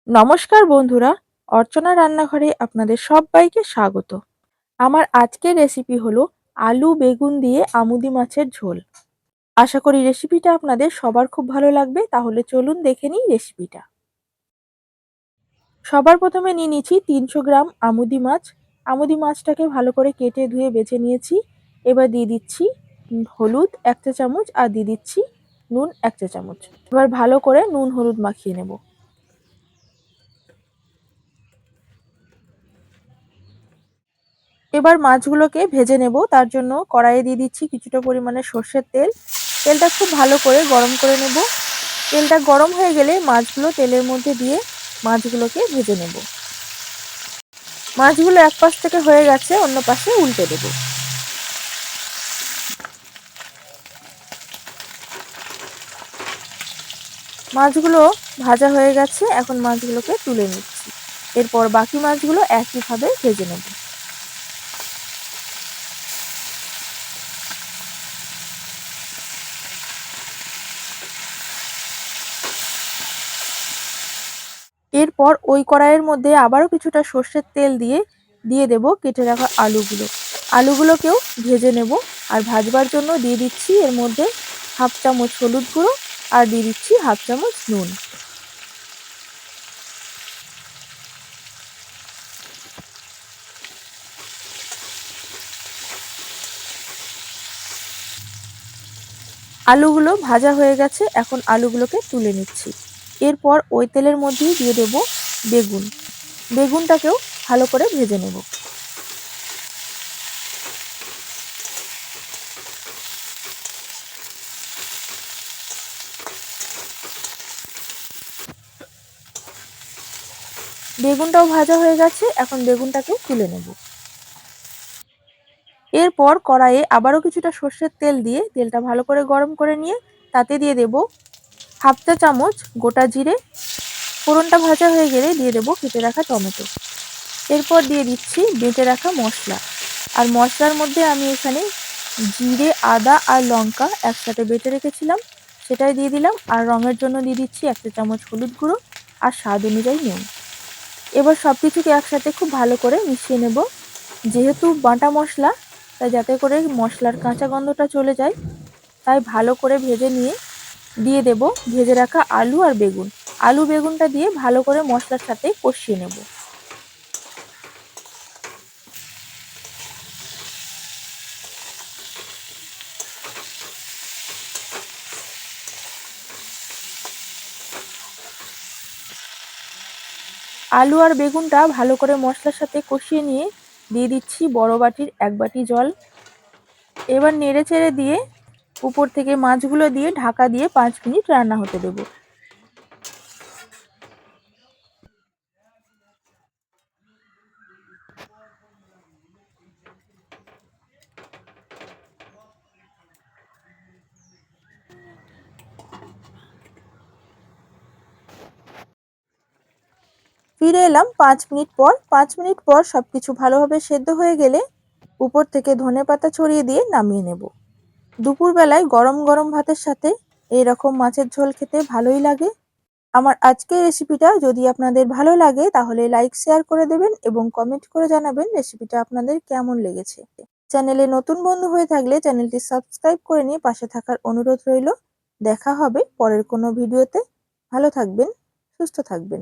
নমস্কার বন্ধুরা, অর্চনা রান্নাঘরে আপনাদের সবাইকে স্বাগত। আমার আজকের রেসিপি হলো আলু বেগুন দিয়ে আমুদি মাছের ঝোল। আশা করি রেসিপিটা আপনাদের সবার খুব ভালো লাগবে, তাহলে চলুন দেখে নিই রেসিপিটা। সবার প্রথমে নিয়ে নিচ্ছি 300 গ্রাম আমুদি মাছ। আমুদি মাছটাকে ভালো করে কেটে ধুয়ে বেছে নিয়েছি। এবার দিয়ে দিচ্ছি হলুদ 1 চা চামচ আর দিয়ে দিচ্ছি নুন 1 চা চামচ। এবার ভালো করে নুন হলুদ মাখিয়ে নেব। এবার মাছগুলোকে ভেজে নেব। তার জন্য কড়াইয়ে দিয়ে দিচ্ছি কিছুটা পরিমাণে সর্ষের তেল। তেলটা খুব ভালো করে গরম করে নেব। তেলটা গরম হয়ে গেলে মাছগুলো তেলের মধ্যে দিয়ে মাছগুলোকে ভেজে নেব। মাছগুলো এক পাশ থেকে হয়ে গেছে, অন্য পাশে উল্টে দেব। মাছগুলো ভাজা হয়ে গেছে, এখন মাছগুলোকে তুলে নিচ্ছি। এরপর বাকি মাছগুলো একইভাবে ভেজে নেব। এরপর ওই কড়াইয়ের মধ্যে আবারও কিছুটা সর্ষের তেল দিয়ে দেব কেটে রাখা আলুগুলো। আলুগুলোকেও ভেজে নেব। আর ভাজবার জন্য দিয়ে দিচ্ছি এর মধ্যে 1/2 চামচ হলুদ গুঁড়ো আর দিয়ে দিচ্ছি 1/2 চামচ নুন। আলুগুলো ভাজা হয়ে গেছে, এখন আলুগুলোকে তুলে নিচ্ছি। এরপর ওই তেলের মধ্যেই দিয়ে দেব বেগুন। বেগুনটাকেও ভালো করে ভেজে নেব। বেগুনটাও ভাজা হয়ে গেছে, এখন বেগুনটাকে তুলে নেব। এরপর কড়াইয়ে আবারও কিছুটা সর্ষের তেল দিয়ে তেলটা ভালো করে গরম করে নিয়ে তাতে দিয়ে দেব 1/2 চা চামচ গোটা জিরে। ফোড়নটা ভাজা হয়ে গেলে দিয়ে দেব কেটে রাখা টমেটো। এরপর দিয়ে দিচ্ছি বেটে রাখা মশলা। আর মশলার মধ্যে আমি এখানে জিরে, আদা আর লঙ্কা একসাথে বেটে রেখেছিলাম, সেটাই দিয়ে দিলাম। আর রঙের জন্য দিয়ে দিচ্ছি 1 চা চামচ হলুদ গুঁড়ো আর স্বাদ অনুযায়ী নুন। এবার সব কিছুকে একসাথে খুব ভালো করে মিশিয়ে নেব। যেহেতু বাটা মশলা, তাই যাতে করে মশলার কাঁচা গন্ধটা চলে যায়, তাই ভালো করে ভেজে নিয়ে দিয়ে দেব ভেজে রাখা আলু আর বেগুন। আলু বেগুনটা দিয়ে ভালো করে মশলার সাথে কষিয়ে নেব। আলু আর বেগুনটা ভালো করে মশলার সাথে কষিয়ে নিয়ে দিয়ে দিচ্ছি বড় বাটির 1 বাটি জল। এবার নেড়ে চেড়ে দিয়ে উপর থেকে মাছগুলো দিয়ে ঢাকা দিয়ে 5 মিনিট রান্না হতে দেব। ফিরে এলাম 5 মিনিট পর। 5 মিনিট পর সবকিছু ভালোভাবে সেদ্ধ হয়ে গেলে উপর থেকে ধনেপাতা ছড়িয়ে দিয়ে নামিয়ে নেব। দুপুরবেলায় গরম গরম ভাতের সাথে এইরকম মাছের ঝোল খেতে ভালোই লাগে। আমার আজকের রেসিপিটা যদি আপনাদের ভালো লাগে তাহলে লাইক শেয়ার করে দেবেন এবং কমেন্ট করে জানাবেন রেসিপিটা আপনাদের কেমন লেগেছে। চ্যানেলে নতুন বন্ধু হয়ে থাকলে চ্যানেলটি সাবস্ক্রাইব করে নিয়ে পাশে থাকার অনুরোধ রইল। দেখা হবে পরের কোনো ভিডিওতে। ভালো থাকবেন, সুস্থ থাকবেন।